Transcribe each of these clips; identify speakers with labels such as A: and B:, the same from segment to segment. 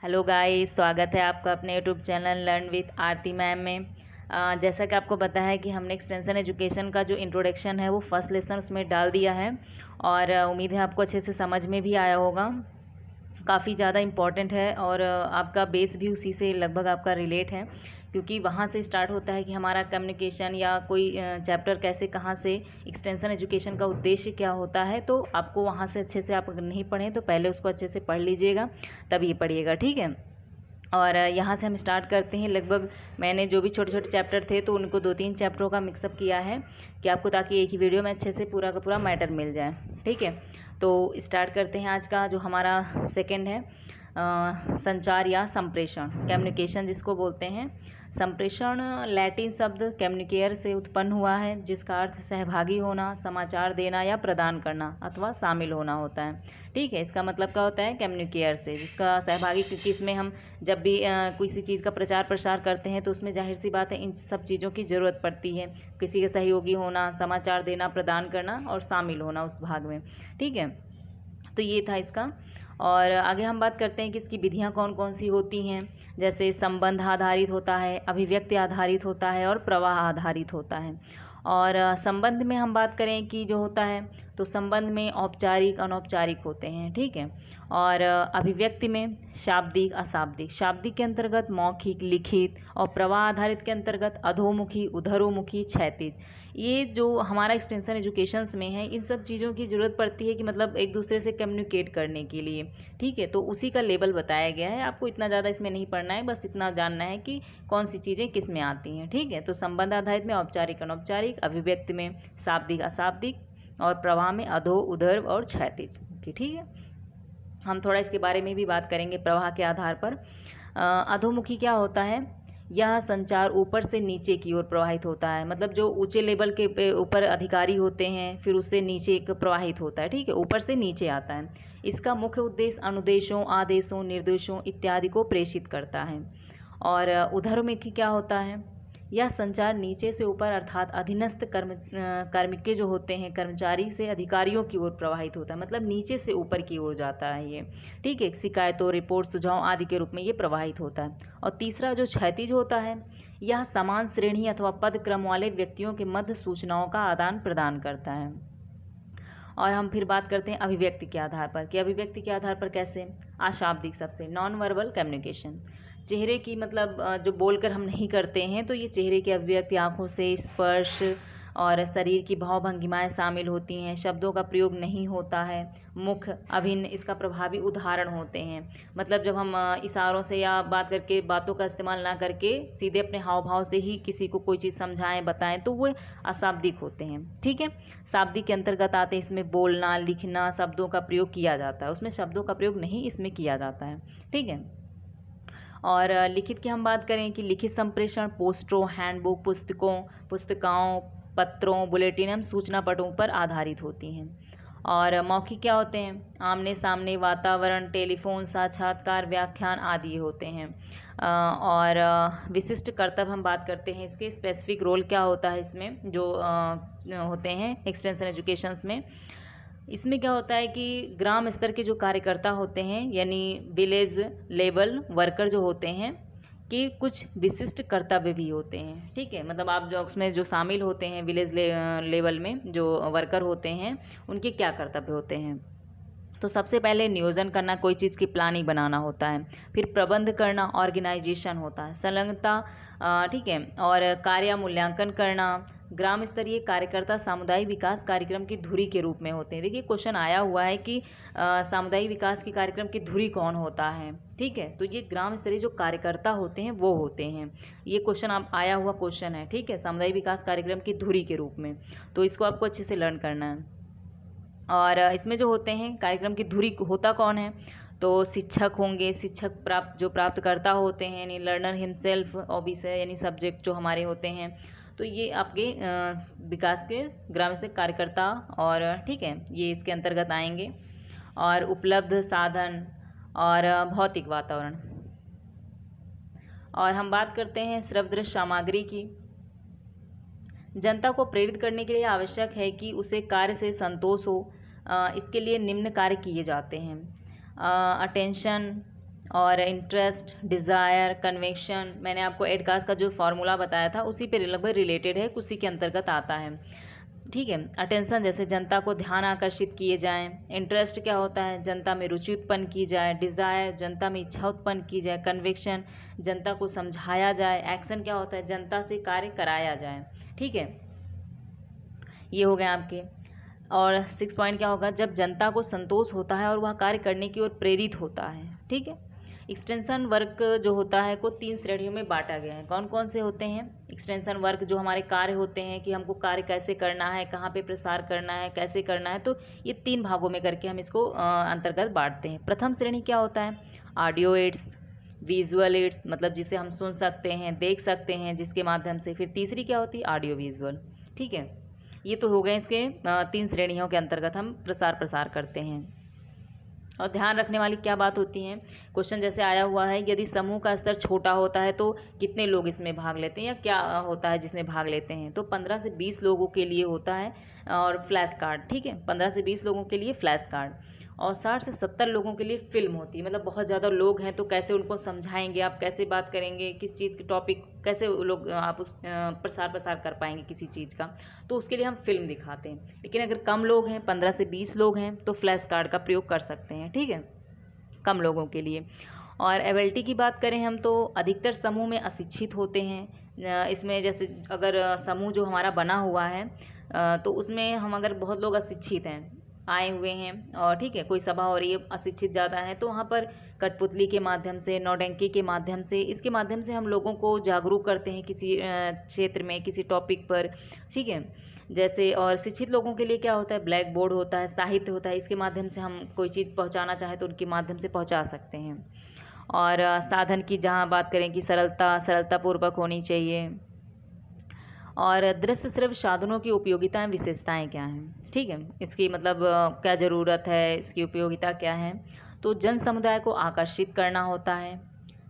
A: Hello guys, स्वागत है आपका अपने YouTube channel learn with Aarti ma'am में। जैसा कि आपको पता है कि हमने एक्सटेंशन एजुकेशन का जो इंट्रोडक्शन है वो फर्स्ट लेसन उसमें डाल दिया है और उम्मीद है आपको अच्छे से समझ में भी आया होगा। काफ़ी ज़्यादा इम्पॉर्टेंट है और आपका बेस भी उसी से लगभग आपका रिलेट है, क्योंकि वहाँ से स्टार्ट होता है कि हमारा कम्युनिकेशन या कोई चैप्टर कैसे कहाँ से एक्सटेंशन एजुकेशन का उद्देश्य क्या होता है। तो आपको वहाँ से अच्छे से, आप अगर नहीं पढ़ें तो पहले उसको अच्छे से पढ़ लीजिएगा, तब ये पढ़िएगा, ठीक है। और यहाँ से हम स्टार्ट करते हैं। लगभग मैंने जो भी छोटे छोटे चैप्टर थे तो उनको 2-3 चैप्टरों का मिक्सअप किया है कि आपको, ताकि एक ही वीडियो में अच्छे से पूरा का पूरा मैटर मिल जाए, ठीक है। तो स्टार्ट करते हैं। आज का जो हमारा सेकंड है संचार या संप्रेषण, कम्युनिकेशन जिसको बोलते हैं। संप्रेषण लैटिन शब्द कम्युनिकेयर से उत्पन्न हुआ है, जिसका अर्थ सहभागी होना, समाचार देना या प्रदान करना अथवा शामिल होना होता है, ठीक है। इसका मतलब क्या होता है? कम्युनिकेयर से, जिसका सहभागी, क्योंकि इसमें हम जब भी किसी चीज़ का प्रचार प्रसार करते हैं तो उसमें जाहिर सी बात है इन सब चीज़ों की ज़रूरत पड़ती है। किसी के सहयोगी होना, समाचार देना, प्रदान करना और शामिल होना उस भाग में, ठीक है। तो ये था इसका। और आगे हम बात करते हैं कि इसकी विधियाँ कौन कौन सी होती हैं। जैसे संबंध आधारित होता है, अभिव्यक्ति आधारित होता है और प्रवाह आधारित होता है। और संबंध में हम बात करें कि जो होता है, तो संबंध में औपचारिक अनौपचारिक होते हैं, ठीक है। और अभिव्यक्ति में शाब्दिक अशाब्दिक, शाब्दिक के अंतर्गत मौखिक लिखित, और प्रवाह आधारित के अंतर्गत अधोमुखी उधरोमुखी क्षैतिज। ये जो हमारा एक्सटेंशन एजुकेशंस में है, इन सब चीज़ों की ज़रूरत पड़ती है कि मतलब एक दूसरे से कम्युनिकेट करने के लिए, ठीक है। तो उसी का लेवल बताया गया है। आपको इतना ज़्यादा इसमें नहीं पढ़ना है, बस इतना जानना है कि कौन सी चीज़ें किस में आती हैं, ठीक है। तो संबंध आधारित में औपचारिक अनौपचारिक, अभिव्यक्ति में शाब्दिक अशाब्दिक और प्रवाह में अधो उधर और क्षैतिज, ठीक है। हम थोड़ा इसके बारे में भी बात करेंगे प्रवाह के आधार पर। अधोमुखी क्या होता है? यह संचार ऊपर से नीचे की ओर प्रवाहित होता है, मतलब जो ऊंचे लेवल के ऊपर अधिकारी होते हैं फिर उससे नीचे एक प्रवाहित होता है, ठीक है, ऊपर से नीचे आता है। इसका मुख्य उद्देश्य अनुदेशों, आदेशों, निर्देशों इत्यादि को प्रेषित करता है। और उधरमुखी क्या होता है? यह संचार नीचे से ऊपर अर्थात अधीनस्थ कार्मिक जो होते हैं, कर्मचारी से अधिकारियों की ओर प्रवाहित होता है, मतलब नीचे से ऊपर की ओर जाता है ये, ठीक है। शिकायतों, रिपोर्ट, सुझाव आदि के रूप में ये प्रवाहित होता है। और तीसरा जो क्षैतिज होता है, यह समान श्रेणी अथवा पद क्रम वाले व्यक्तियों के मध्य सूचनाओं का आदान प्रदान करता है। और हम फिर बात करते हैं अभिव्यक्ति के आधार पर, कि अभिव्यक्ति के आधार पर कैसे? अशाब्दिक सबसे, नॉन वर्बल कम्युनिकेशन, चेहरे की, मतलब जो बोलकर हम नहीं करते हैं, तो ये चेहरे की अभिव्यक्ति, आँखों से स्पर्श और शरीर की भाव भंगिमाएँ शामिल होती हैं। शब्दों का प्रयोग नहीं होता है। मुख अभिन्न इसका प्रभावी उदाहरण होते हैं, मतलब जब हम इशारों से या बात करके, बातों का इस्तेमाल ना करके सीधे अपने हाव भाव से ही किसी को कोई चीज़ समझाएं, बताएं, तो वो अशाब्दिक होते हैं, ठीक है। शाब्दिक के अंतर्गत आते हैं इसमें बोलना, लिखना, शब्दों का प्रयोग किया जाता है। उसमें शब्दों का प्रयोग नहीं इसमें किया जाता है, ठीक है। और लिखित की हम बात करें कि लिखित संप्रेषण पोस्टरों, हैंडबुक, पुस्तिकाओं, पत्रों, बुलेटिन एवं सूचना पटों पर आधारित होती हैं। और मौखिक क्या होते हैं? आमने सामने वातावरण, टेलीफोन, साक्षात्कार, व्याख्यान आदि होते हैं। और विशिष्ट कर्तव्य हम बात करते हैं, इसके स्पेसिफिक रोल क्या होता है इसमें, जो होते हैं एक्सटेंशन एजुकेशंस में। इसमें क्या होता है कि ग्राम स्तर के जो कार्यकर्ता होते हैं, यानी विलेज लेवल वर्कर जो होते हैं, कि कुछ विशिष्ट कर्तव्य भी होते हैं, ठीक है। मतलब आप जो उसमें जो शामिल होते हैं विलेज लेवल में जो वर्कर होते हैं, उनके क्या कर्तव्य होते हैं? तो सबसे पहले नियोजन करना, कोई चीज़ की प्लानिंग बनाना होता है। फिर प्रबंध करना, ऑर्गेनाइजेशन होता है। संलग्नता, ठीक है। और कार्य मूल्यांकन करना। ग्राम स्तरीय कार्यकर्ता सामुदायिक विकास कार्यक्रम की धुरी के रूप में होते हैं। देखिए क्वेश्चन आया हुआ है कि सामुदायिक विकास के कार्यक्रम की धुरी कौन होता है, ठीक है। तो ये ग्राम स्तरीय जो कार्यकर्ता होते हैं वो होते हैं। ये क्वेश्चन आप आया हुआ क्वेश्चन है, ठीक है, सामुदायिक विकास कार्यक्रम की धुरी के रूप में। तो इसको आपको अच्छे से लर्न करना है। और इसमें जो होते हैं कार्यक्रम की धुरी होता कौन है? तो शिक्षक होंगे, शिक्षक जो प्राप्तकर्ता होते हैं, यानी लर्नर हिमसेल्फ, ऑफिसर यानी सब्जेक्ट जो हमारे होते हैं। तो ये आपके विकास के ग्राम स्तर कार्यकर्ता, और ठीक है, ये इसके अंतर्गत आएंगे। और उपलब्ध साधन और भौतिक वातावरण। और हम बात करते हैं श्रव्य सामग्री की। जनता को प्रेरित करने के लिए आवश्यक है कि उसे कार्य से संतोष हो। इसके लिए निम्न कार्य किए जाते हैं: अटेंशन और इंटरेस्ट, डिज़ायर, कन्विक्शन, मैंने आपको एडकास का जो फार्मूला बताया था उसी पे लगभग रिलेटेड है, उसी के अंतर्गत आता है। ठीक है। अटेंशन जैसे जनता को ध्यान आकर्षित किए जाएं। इंटरेस्ट क्या होता है, जनता में रुचि उत्पन्न की जाए। डिज़ायर, जनता में इच्छा उत्पन्न की जाए। कन्विक्शन, जनता को समझाया जाए। एक्शन क्या होता है, जनता से कार्य कराया जाए। ठीक है, ये हो गए आपके। और 6 पॉइंट क्या होगा, जब जनता को संतोष होता है और वह कार्य करने की ओर प्रेरित होता है। ठीक है। एक्सटेंशन वर्क जो होता है को 3 श्रेणियों में बांटा गया है। कौन कौन से होते हैं एक्सटेंशन वर्क, जो हमारे कार्य होते हैं कि हमको कार्य कैसे करना है, कहाँ पे प्रसार करना है, कैसे करना है, तो ये 3 भागों में करके हम इसको अंतर्गत बांटते हैं। प्रथम श्रेणी क्या होता है, ऑडियो एड्स, विजुअल एड्स, मतलब जिसे हम सुन सकते हैं, देख सकते हैं, जिसके माध्यम से। फिर तीसरी क्या होती है, ऑडियो विजुअल। ठीक है, ये तो हो गए इसके 3 श्रेणियों के अंतर्गत हम प्रसार करते हैं। और ध्यान रखने वाली क्या बात होती है, क्वेश्चन जैसे आया हुआ है, यदि समूह का स्तर छोटा होता है तो कितने लोग इसमें भाग लेते हैं या क्या होता है जिसमें भाग लेते हैं, तो 15 से 20 लोगों के लिए होता है और फ्लैश कार्ड। ठीक है, 15 से 20 लोगों के लिए फ्लैश कार्ड, और 60 से 70 लोगों के लिए फिल्म होती है। मतलब बहुत ज़्यादा लोग हैं तो कैसे उनको समझाएंगे आप, कैसे बात करेंगे, किस चीज़ की टॉपिक, कैसे लोग आप उस प्रसार कर पाएंगे किसी चीज़ का, तो उसके लिए हम फिल्म दिखाते हैं। लेकिन अगर कम लोग हैं, 15 से 20 लोग हैं, तो फ्लैश कार्ड का प्रयोग कर सकते हैं। ठीक है, कम लोगों के लिए। और एबिलिटी की बात करें हम, तो अधिकतर समूह में अशिक्षित होते हैं। इसमें जैसे अगर समूह जो हमारा बना हुआ है तो उसमें हम अगर बहुत लोग अशिक्षित हैं, आए हुए हैं, और ठीक है कोई सभा हो रही है, अशिक्षित ज़्यादा है, तो वहाँ पर कठपुतली के माध्यम से, नौटंकी के माध्यम से, इसके माध्यम से हम लोगों को जागरूक करते हैं किसी क्षेत्र में, किसी टॉपिक पर। ठीक है, जैसे और शिक्षित लोगों के लिए क्या होता है, ब्लैक बोर्ड होता है, साहित्य होता है, इसके माध्यम से हम कोई चीज़ पहुंचाना चाहें तो उनके माध्यम से पहुंचा सकते हैं। और साधन की जहां बात करें कि सरलतापूर्वक होनी चाहिए। और दृश्य श्रव्य साधनों की उपयोगिताएं, विशेषताएं क्या हैं। ठीक है, इसकी मतलब क्या ज़रूरत है, इसकी उपयोगिता क्या है, तो जन समुदाय को आकर्षित करना होता है,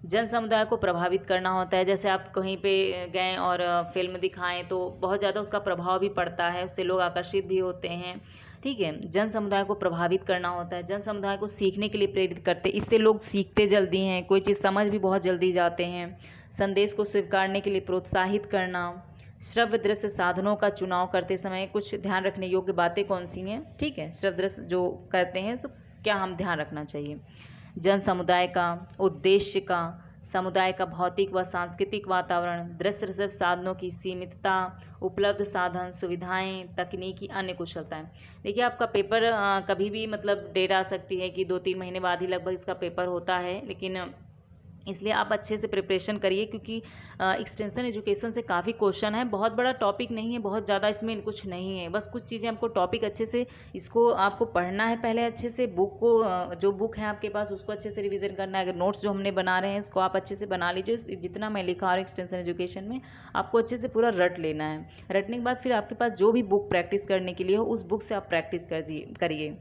A: जन समुदाय को प्रभावित करना होता है। जैसे आप कहीं पे गए और फिल्म दिखाएं तो बहुत ज़्यादा उसका प्रभाव भी पड़ता है, उससे लोग आकर्षित भी होते हैं। ठीक है, जन समुदाय को प्रभावित करना होता है, जन समुदाय को सीखने के लिए प्रेरित करते हैं, इससे लोग सीखते जल्दी हैं, कोई चीज़ समझ भी बहुत जल्दी जाते हैं। संदेश को स्वीकारने के लिए प्रोत्साहित करना। श्रव्य दृश्य साधनों का चुनाव करते समय कुछ ध्यान रखने योग्य बातें कौन सी हैं। ठीक है, श्रव्य दृश्य जो करते हैं तो क्या हम ध्यान रखना चाहिए, जन समुदाय का उद्देश्य का, समुदाय का भौतिक व सांस्कृतिक वातावरण, दृश्य रसद साधनों की सीमितता, उपलब्ध साधन सुविधाएं, तकनीकी अन्य कुशलताएं। देखिए आपका पेपर कभी भी मतलब डेट आ सकती है कि 2-3 महीने बाद ही लगभग इसका पेपर होता है, लेकिन इसलिए आप अच्छे से प्रिपरेशन करिए, क्योंकि एक्सटेंशन एजुकेशन से काफ़ी क्वेश्चन है। बहुत बड़ा टॉपिक नहीं है, बहुत ज़्यादा इसमें कुछ नहीं है, बस कुछ चीज़ें आपको टॉपिक अच्छे से इसको आपको पढ़ना है पहले, अच्छे से बुक को जो बुक है आपके पास उसको अच्छे से रिवीजन करना है। अगर नोट्स जो हमने बना रहे हैं इसको आप अच्छे से बना लीजिए, जितना मैं लिखा और एक्सटेंशन एजुकेशन में आपको अच्छे से पूरा रट लेना है। रटने के बाद फिर आपके पास जो भी बुक प्रैक्टिस करने के लिए हो उस बुक से आप प्रैक्टिस करिए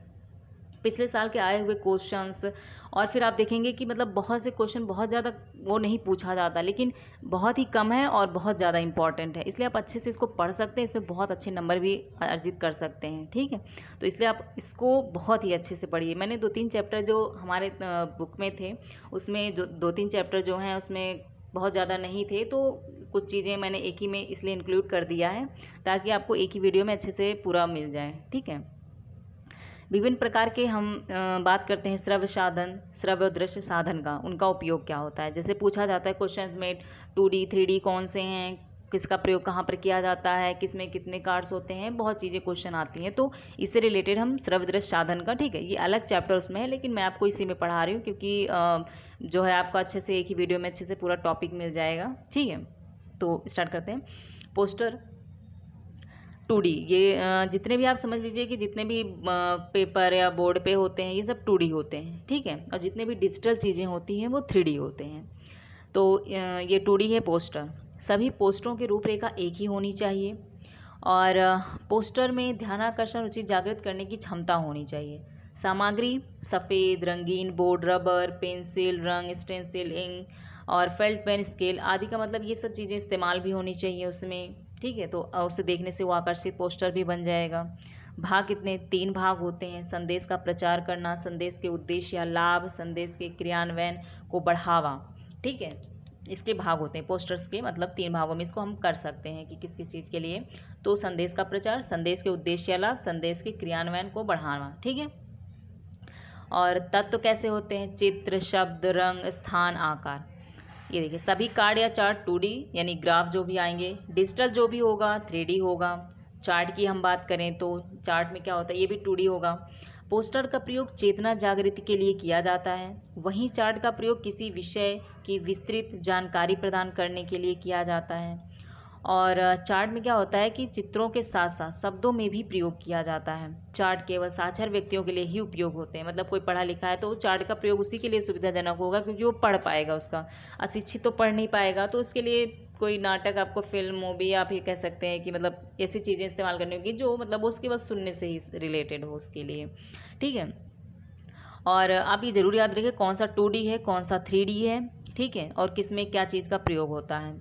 A: पिछले साल के आए हुए क्वेश्चंस। और फिर आप देखेंगे कि मतलब बहुत से क्वेश्चन बहुत ज़्यादा वो नहीं पूछा जाता, लेकिन बहुत ही कम है और बहुत ज़्यादा इंपॉर्टेंट है, इसलिए आप अच्छे से इसको पढ़ सकते हैं, इसमें बहुत अच्छे नंबर भी अर्जित कर सकते हैं। ठीक है, तो इसलिए आप इसको बहुत ही अच्छे से पढ़िए। मैंने 2-3 चैप्टर जो हमारे बुक में थे उसमें जो 2-3 चैप्टर जो हैं उसमें बहुत ज़्यादा नहीं थे, तो कुछ चीज़ें मैंने एक ही में इसलिए इंक्लूड कर दिया है ताकि आपको एक ही वीडियो में अच्छे से पूरा मिल जाए। ठीक है, विभिन्न प्रकार के हम बात करते हैं श्रव्य साधन, श्रव्य और दृश्य साधन का, उनका उपयोग क्या होता है। जैसे पूछा जाता है क्वेश्चंस में 2D 3D कौन से हैं, किसका प्रयोग कहाँ पर किया जाता है, किसमें कितने कार्ड्स होते हैं, बहुत चीज़ें क्वेश्चन आती हैं, तो इससे रिलेटेड हम श्रव्य दृश्य साधन का, ठीक है ये अलग चैप्टर उसमें है, लेकिन मैं आपको इसी में पढ़ा रही हूँ क्योंकि जो है आपको अच्छे से एक ही वीडियो में अच्छे से पूरा टॉपिक मिल जाएगा। ठीक है, तो स्टार्ट करते हैं। पोस्टर 2D, ये जितने भी आप समझ लीजिए कि जितने भी पेपर या बोर्ड पे होते हैं ये सब 2D होते हैं। ठीक है, और जितने भी डिजिटल चीज़ें होती हैं वो 3D होते हैं। तो ये 2D है पोस्टर। सभी पोस्टरों की रूपरेखा एक ही होनी चाहिए और पोस्टर में ध्यानाकर्षण रुचि जागृत करने की क्षमता होनी चाहिए। सामग्री सफ़ेद, रंगीन बोर्ड, रबर, पेंसिल, रंग, स्टेंसिल, इंक और फेल्ट पेन, स्केल आदि का मतलब ये सब चीज़ें इस्तेमाल भी होनी चाहिए उसमें। ठीक है, तो उसे देखने से वो आकर्षित पोस्टर भी बन जाएगा। भाग कितने, 3 भाग होते हैं। संदेश का प्रचार करना, संदेश के उद्देश्य या लाभ, संदेश के क्रियान्वयन, को बढ़ावा, ठीक है। इसके भाग होते हैं पोस्टर्स के, मतलब 3 भागों में इसको हम कर सकते हैं कि किस किस चीज़ के लिए। तो संदेश का प्रचार, संदेश के उद्देश्य लाभ, संदेश के क्रियान्वयन को बढ़ाना, ठीक है। और तत्व कैसे होते हैं, चित्र, शब्द, रंग, स्थान, आकार। ये देखिए सभी कार्ड या चार्ट 2D यानी ग्राफ जो भी आएंगे, डिजिटल जो भी होगा 3D होगा। चार्ट की हम बात करें तो चार्ट में क्या होता है, ये भी 2D होगा। पोस्टर का प्रयोग चेतना जागृति के लिए किया जाता है, वहीं चार्ट का प्रयोग किसी विषय की विस्तृत जानकारी प्रदान करने के लिए किया जाता है। और चार्ट में क्या होता है कि चित्रों के साथ साथ शब्दों में भी प्रयोग किया जाता है। चार्ट केवल साक्षर व्यक्तियों के लिए ही उपयोग होते हैं, मतलब कोई पढ़ा लिखा है तो चार्ट का प्रयोग उसी के लिए सुविधाजनक होगा, क्योंकि वो पढ़ पाएगा, उसका अशिक्षित तो पढ़ नहीं पाएगा। तो उसके लिए कोई नाटक, आपको फिल्म, मूवी, आप ये कह सकते हैं कि मतलब ऐसी चीज़ें इस्तेमाल करनी होगी जो मतलब उसके बस सुनने से ही रिलेटेड हो उसके लिए, ठीक है। और आप ये ज़रूर याद रखिए कौन सा 2D है, कौन सा 3D है, ठीक है, और किस में क्या चीज़ का प्रयोग होता है।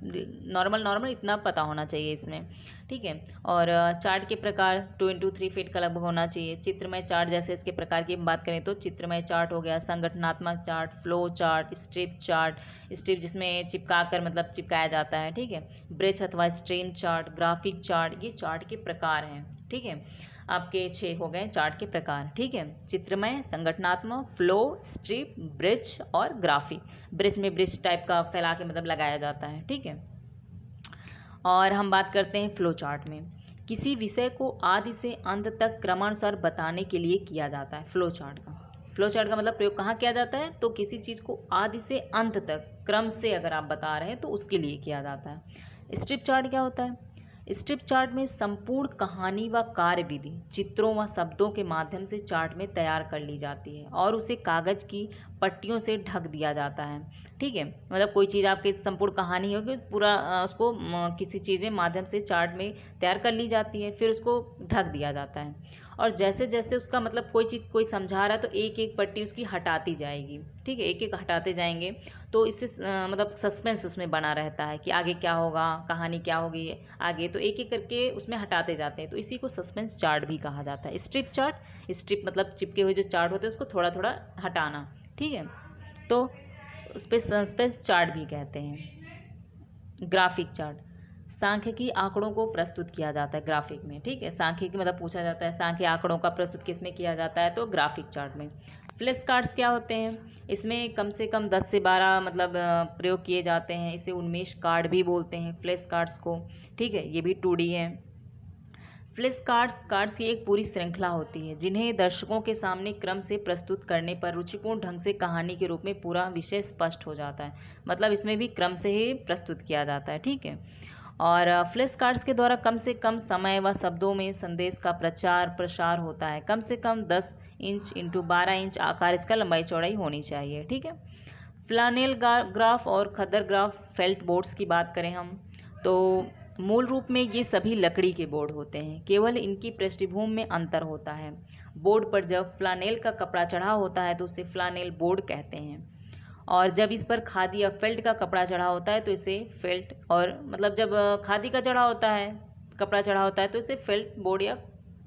A: नॉर्मल इतना पता होना चाहिए इसमें, ठीक है। और चार्ट के प्रकार 2x3 फीट का लगभग होना चाहिए। चित्रमय चार्ट, जैसे इसके प्रकार की बात करें तो चित्रमय चार्ट हो गया, संगठनात्मक chart, flow chart, strip chart, strip जिसमें चिपका कर मतलब चिपकाया जाता है, ठीक है, ब्रिज अथवा स्ट्रीम चार्ट, ग्राफिक चार्ट, ये चार्ट के प्रकार हैं, ठीक है। आपके 6 हो गए चार्ट के प्रकार, ठीक है। चित्रमय, संगठनात्मक, फ्लो, स्ट्रिप, ब्रिज और ग्राफिक। ब्रिज में ब्रिज टाइप का फैला के मतलब लगाया जाता है, ठीक है। और हम बात करते हैं फ्लो चार्ट में, किसी विषय को आदि से अंत तक क्रमानुसार बताने के लिए किया जाता है। फ्लो चार्ट का मतलब प्रयोग कहाँ किया जाता है, तो किसी चीज़ को आदि से अंत तक क्रम से अगर आप बता रहे हैं तो उसके लिए किया जाता है। स्ट्रिप चार्ट क्या होता है, स्ट्रिप चार्ट में संपूर्ण कहानी व कार्य विधि चित्रों व शब्दों के माध्यम से चार्ट में तैयार कर ली जाती है और उसे कागज की पट्टियों से ढक दिया जाता है, ठीक है। मतलब कोई चीज़ आपकी संपूर्ण कहानी होगी, पूरा उसको किसी चीज़ में माध्यम से चार्ट में तैयार कर ली जाती है, फिर उसको ढक दिया जाता है। और जैसे जैसे उसका मतलब कोई चीज़ कोई समझा रहा है तो एक एक पट्टी उसकी हटाती जाएगी, ठीक है, एक एक हटाते जाएंगे। तो इससे मतलब सस्पेंस उसमें बना रहता है कि आगे क्या होगा, कहानी क्या होगी आगे, तो एक एक करके उसमें हटाते जाते हैं, तो इसी को सस्पेंस चार्ट भी कहा जाता है। स्ट्रिप चार्ट, स्ट्रिप मतलब चिपके हुए जो चार्ट होते हैं उसको थोड़ा थोड़ा हटाना, ठीक है, तो उस पर सस्पेंस चार्ट भी कहते हैं। ग्राफिक चार्ट, सांख्यिकी आंकड़ों को प्रस्तुत किया जाता है ग्राफिक में, ठीक है। सांख्यिकी मतलब पूछा जाता है सांख्यिकी आंकड़ों का प्रस्तुत किस में किया जाता है, तो ग्राफिक चार्ट में। फ्लैश कार्ड्स क्या होते हैं, इसमें कम से कम 10 से 12 मतलब प्रयोग किए जाते हैं, इसे उन्मेष कार्ड भी बोलते हैं फ्लैश कार्ड्स को, ठीक है, ये भी 2D है। फ्लैश कार्ड्स की एक पूरी श्रृंखला होती है जिन्हें दर्शकों के सामने क्रम से प्रस्तुत करने पर रुचिपूर्ण ढंग से कहानी के रूप में पूरा विषय स्पष्ट हो जाता है, मतलब इसमें भी क्रम से ही प्रस्तुत किया जाता है, ठीक है। और फ्लैश कार्ड्स के द्वारा कम से कम समय व शब्दों में संदेश का प्रचार प्रसार होता है। कम से कम 10 इंच इंटू 12 इंच आकार इसका लंबाई चौड़ाई होनी चाहिए, ठीक है। फ्लानेल ग्राफ और खद्दर ग्राफ फेल्ट बोर्ड्स की बात करें हम तो मूल रूप में ये सभी लकड़ी के बोर्ड होते हैं, केवल इनकी पृष्ठभूमि में अंतर होता है। बोर्ड पर जब फ्लानेल का कपड़ा चढ़ा होता है तो उसे फ्लानेल बोर्ड कहते हैं, और जब इस पर खादी या फेल्ट का कपड़ा चढ़ा होता है तो इसे फेल्ट, और मतलब जब खादी का चढ़ा होता है कपड़ा चढ़ा होता है तो इसे फेल्ट बोर्ड या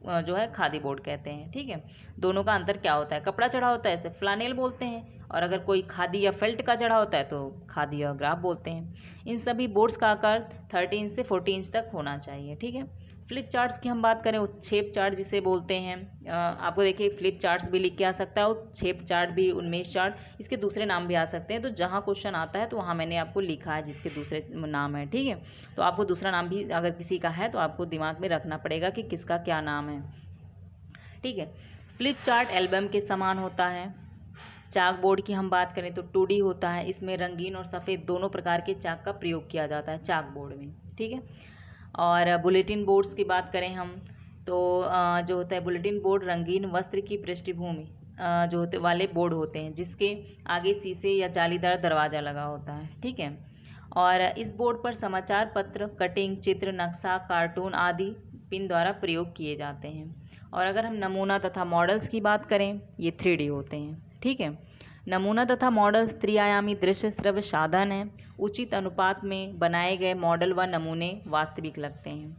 A: जो है खादी बोर्ड कहते हैं, ठीक है। दोनों का अंतर क्या होता है, कपड़ा चढ़ा होता है इसे फ्लानेल बोलते हैं, और अगर कोई खादी या फेल्ट का चढ़ा होता है तो खादी या ग्राफ बोलते हैं। इन सभी बोर्ड्स का आकार 30 इंच से 40 इंच तक होना चाहिए, ठीक है। फ्लिप चार्ट्स की हम बात करें, उत्क्षेप चार्ट जिसे बोलते हैं, आपको देखिए फ्लिप चार्ट्स भी लिख के आ सकता है, उत्क्षेप चार्ट भी, उन्मेष चार्ट, इसके दूसरे नाम भी आ सकते हैं। तो जहाँ क्वेश्चन आता है तो वहाँ मैंने आपको लिखा है जिसके दूसरे नाम है, ठीक है। तो आपको दूसरा नाम भी अगर किसी का है तो आपको दिमाग में रखना पड़ेगा कि किसका क्या नाम है, ठीक है। फ्लिप चार्ट एल्बम के समान होता है। चाक बोर्ड की हम बात करें तो 2D होता है, इसमें रंगीन और सफ़ेद दोनों प्रकार के चाक का प्रयोग किया जाता है चाक बोर्ड में, ठीक है। और बुलेटिन बोर्ड्स की बात करें हम तो जो होता है बुलेटिन बोर्ड रंगीन वस्त्र की पृष्ठभूमि जो होते वाले बोर्ड होते हैं जिसके आगे शीशे या जालीदार दरवाज़ा लगा होता है, ठीक है। और इस बोर्ड पर समाचार पत्र, कटिंग, चित्र, नक्शा, कार्टून आदि पिन द्वारा प्रयोग किए जाते हैं। और अगर हम नमूना तथा मॉडल्स की बात करें, ये 3D होते हैं, ठीक है। नमूना तथा मॉडल्स त्रिआयामी दृश्य श्रव्य साधन है। उचित अनुपात में बनाए गए मॉडल व नमूने वास्तविक लगते हैं।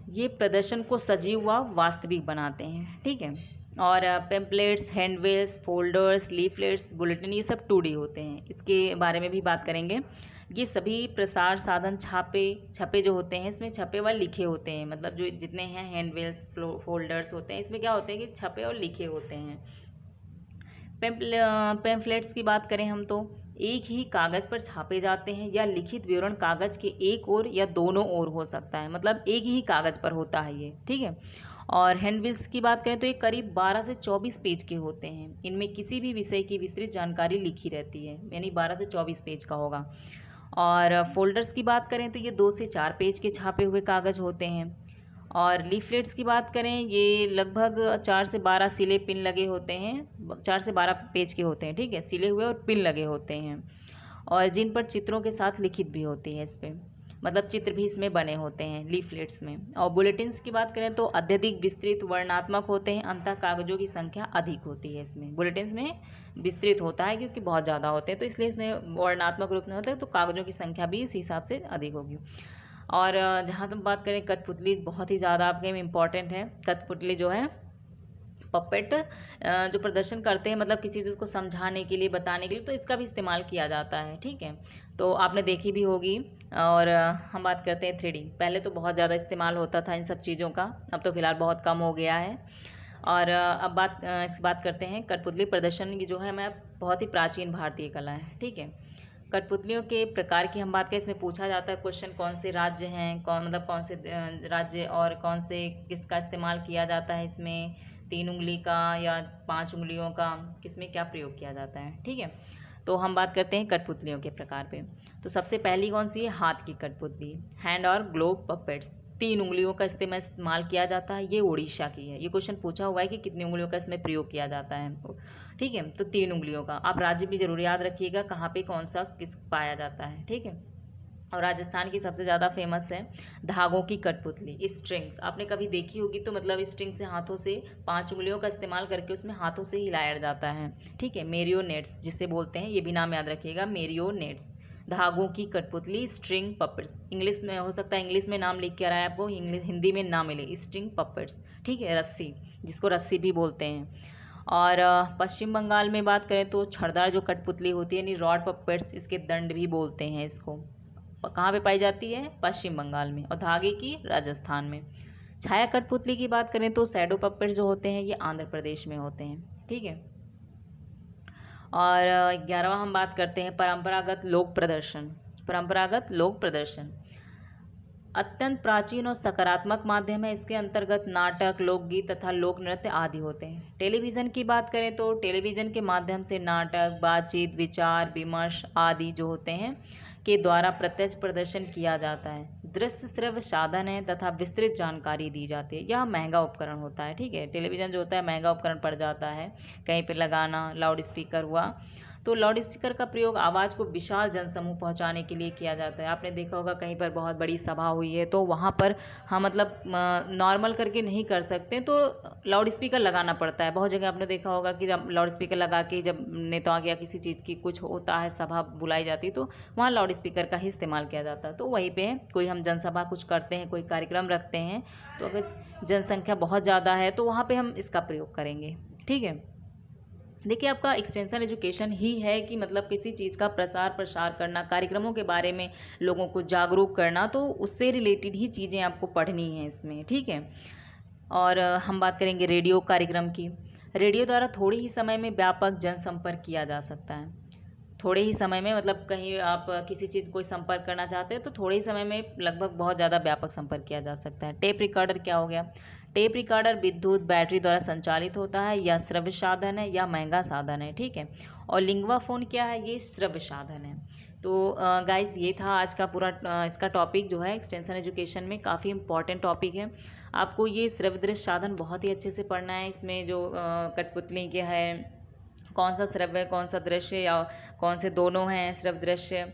A: ये प्रदर्शन को सजीव व वास्तविक बनाते हैं, ठीक है। और पेम्पलेट्स, हैंडबिल्स, फोल्डर्स, लीफलेट्स, बुलेटिन, ये सब 2D होते हैं। इसके बारे में भी बात करेंगे। ये सभी प्रसार साधन छपे जो होते हैं, इसमें छपे व लिखे होते हैं। मतलब जो जितने हैं हैंडबिल्स, फोल्डर्स होते हैं, इसमें क्या होते हैं कि छपे और लिखे होते हैं। पेम्फलेट्स की बात करें हम तो एक ही कागज़ पर छापे जाते हैं या लिखित विवरण कागज़ के एक ओर या दोनों ओर हो सकता है, मतलब एक ही कागज़ पर होता है ये, ठीक है। और हैंडबिल्स की बात करें तो ये करीब 12 से 24 पेज के होते हैं। इनमें किसी भी विषय की विस्तृत जानकारी लिखी रहती है, यानी 12 से 24 पेज का होगा। और फोल्डर्स की बात करें तो ये 2 से 4 पेज के छापे हुए कागज़ होते हैं। और लीफलेट्स की बात करें, ये लगभग 4 से 12 सिले पिन लगे होते हैं, 4 से 12 पेज के होते हैं, ठीक है, सिले हुए और पिन लगे होते हैं। और जिन पर चित्रों के साथ लिखित भी होती है, इस पर मतलब चित्र भी इसमें बने होते हैं लीफलेट्स में। और बुलेटिन्स की बात करें तो अत्यधिक विस्तृत वर्णनात्मक होते हैं, अंततः कागज़ों की संख्या अधिक होती है। इसमें बुलेटिन्स में विस्तृत होता है क्योंकि बहुत ज़्यादा होते हैं, तो इसलिए इसमें वर्णनात्मक रूप में होता है, तो कागज़ों की संख्या भी इस हिसाब से अधिक होगी। और जहाँ तक बात करें कठपुतली, बहुत ही ज़्यादा आपके में इम्पॉर्टेंट है। कठपुतली जो है पपेट जो प्रदर्शन करते हैं, मतलब किसी चीज़ को समझाने के लिए, बताने के लिए, तो इसका भी इस्तेमाल किया जाता है, ठीक है। तो आपने देखी भी होगी। और हम बात करते हैं 3D। पहले तो बहुत ज़्यादा इस्तेमाल होता था इन सब चीज़ों का, अब तो फ़िलहाल बहुत कम हो गया है। और अब इसकी बात करते हैं कठपुतली प्रदर्शन की, जो है मैं बहुत ही प्राचीन भारतीय कला है, ठीक है। कठपुतलियों के प्रकार की हम बात करें, इसमें पूछा जाता है क्वेश्चन, कौन से राज्य हैं, कौन से राज्य और कौन से किसका इस्तेमाल किया जाता है इसमें, 3 उंगली का या 5 उंगलियों का, किसमें क्या प्रयोग किया जाता है, ठीक है। तो हम बात करते हैं कठपुतलियों के प्रकार पे। तो सबसे पहली कौन सी है, हाथ की कठपुतली, हैंड और ग्लोव पपेट्स, 3 उंगलियों का इस्तेमाल किया जाता है। ये उड़ीसा की है। ये क्वेश्चन पूछा हुआ है कि कितनी उंगलियों का इसमें प्रयोग किया जाता है, ठीक है। तो 3 उंगलियों का। आप राज्य भी जरूर याद रखिएगा कहाँ पे कौन सा किस पाया जाता है, ठीक है। और राजस्थान की सबसे ज़्यादा फेमस है धागों की कठपुतली, स्ट्रिंग्स। आपने कभी देखी होगी, तो मतलब स्ट्रिंग से हाथों से 5 उंगलियों का इस्तेमाल करके उसमें हाथों से हिलाया जाता है, ठीक है। मेरियोनेट्स जिसे बोलते हैं, ये भी नाम याद रखिएगा, मेरियोनेट्स, धागों की कठपुतली, स्ट्रिंग पपेट्स। इंग्लिश में हो सकता है, इंग्लिश में नाम लिख के आ रहा है आपको, इंग्लिश हिंदी में ना मिले, स्ट्रिंग पपेट्स, ठीक है। रस्सी, जिसको रस्सी भी बोलते हैं। और पश्चिम बंगाल में बात करें तो छड़दार जो कठपुतली होती है, यानी रॉड पपेट्स, इसके दंड भी बोलते हैं इसको। कहाँ पे पाई जाती है, पश्चिम बंगाल में। और धागे की राजस्थान में। छाया कठपुतली की बात करें तो शैडो पपेट्स जो होते हैं, ये आंध्र प्रदेश में होते हैं, ठीक है। और 11वां हम बात करते हैं परंपरागत लोक प्रदर्शन। परंपरागत लोक प्रदर्शन अत्यंत प्राचीन और सकारात्मक माध्यम है। इसके अंतर्गत नाटक, लोकगीत तथा लोक नृत्य आदि होते हैं। टेलीविज़न की बात करें तो टेलीविज़न के माध्यम से नाटक, बातचीत, विचार विमर्श आदि जो होते हैं के द्वारा प्रत्यक्ष प्रदर्शन किया जाता है। दृश्य श्रव्य साधन है तथा विस्तृत जानकारी दी जाती है। यह महंगा उपकरण होता है, ठीक है। टेलीविज़न जो होता है महंगा उपकरण पड़ जाता है, कहीं पर लगाना, लाउड स्पीकर हुआ, तो लाउड स्पीकर का प्रयोग आवाज़ को विशाल जनसमूह पहुंचाने के लिए किया जाता है। आपने देखा होगा कहीं पर बहुत बड़ी सभा हुई है, तो वहाँ पर हम मतलब नॉर्मल करके नहीं कर सकते, तो लाउड स्पीकर लगाना पड़ता है। बहुत जगह आपने देखा होगा कि जब लाउड स्पीकर लगा के जब नेताओं या किसी चीज़ की कुछ होता है, सभा बुलाई जाती है, तो वहाँ लाउड स्पीकर का ही इस्तेमाल किया जाता है। तो वहीं पर कोई हम जनसभा कुछ करते हैं, कोई कार्यक्रम रखते हैं, तो अगर जनसंख्या बहुत ज़्यादा है तो वहाँ पर हम इसका प्रयोग करेंगे, ठीक है। देखिए, आपका एक्सटेंशन एजुकेशन ही है कि मतलब किसी चीज़ का प्रसार करना, कार्यक्रमों के बारे में लोगों को जागरूक करना, तो उससे रिलेटेड ही चीज़ें आपको पढ़नी हैं इसमें, ठीक है। और हम बात करेंगे रेडियो कार्यक्रम की। रेडियो द्वारा थोड़े ही समय में व्यापक जनसंपर्क किया जा सकता है। थोड़े ही समय में, मतलब कहीं आप किसी चीज़ को संपर्क करना चाहते हैं तो थोड़े ही समय में लगभग बहुत ज़्यादा व्यापक संपर्क किया जा सकता है। टेप रिकॉर्डर क्या हो गया, टेप रिकॉर्डर विद्युत बैटरी द्वारा संचालित होता है, या श्रव्य साधन है या महंगा साधन है, ठीक है। और लिंगवा फोन क्या है, ये श्रव्य साधन है। तो गाइस, ये था आज का पूरा इसका टॉपिक जो है एक्सटेंशन एजुकेशन में काफ़ी इंपॉर्टेंट टॉपिक है। आपको ये श्रव्य दृश्य साधन बहुत ही अच्छे से पढ़ना है। इसमें जो कठपुतली के है, कौन सा श्रव्य कौन सा दृश्य, या कौन से दोनों हैं श्रव्य दृश्य,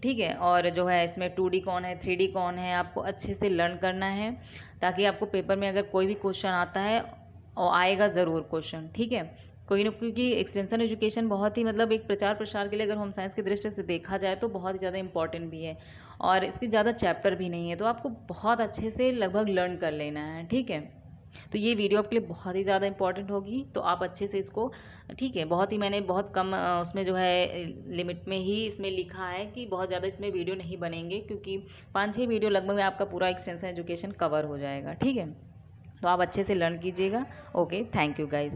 A: ठीक है। और जो है इसमें 2D कौन है, 3D कौन है, आपको अच्छे से लर्न करना है, ताकि आपको पेपर में अगर कोई भी क्वेश्चन आता है, और आएगा ज़रूर क्वेश्चन, ठीक है, कोई ना, क्योंकि एक्सटेंशन एजुकेशन बहुत ही मतलब एक प्रचार प्रसार के लिए अगर होम साइंस की दृष्टि से देखा जाए तो बहुत ही ज़्यादा इंपॉर्टेंट भी है, और इसके ज़्यादा चैप्टर भी नहीं है, तो आपको बहुत अच्छे से लगभग लर्न कर लेना है, ठीक है। तो ये वीडियो आपके लिए बहुत ही ज़्यादा इंपॉर्टेंट होगी, तो आप अच्छे से इसको, ठीक है, बहुत ही मैंने बहुत कम उसमें जो है लिमिट में ही इसमें लिखा है कि बहुत ज़्यादा इसमें वीडियो नहीं बनेंगे, क्योंकि 5-6 वीडियो लगभग में आपका पूरा एक्सटेंशन एजुकेशन कवर हो जाएगा। ठीक है, तो आप अच्छे से लर्न कीजिएगा। Okay, thank you guys.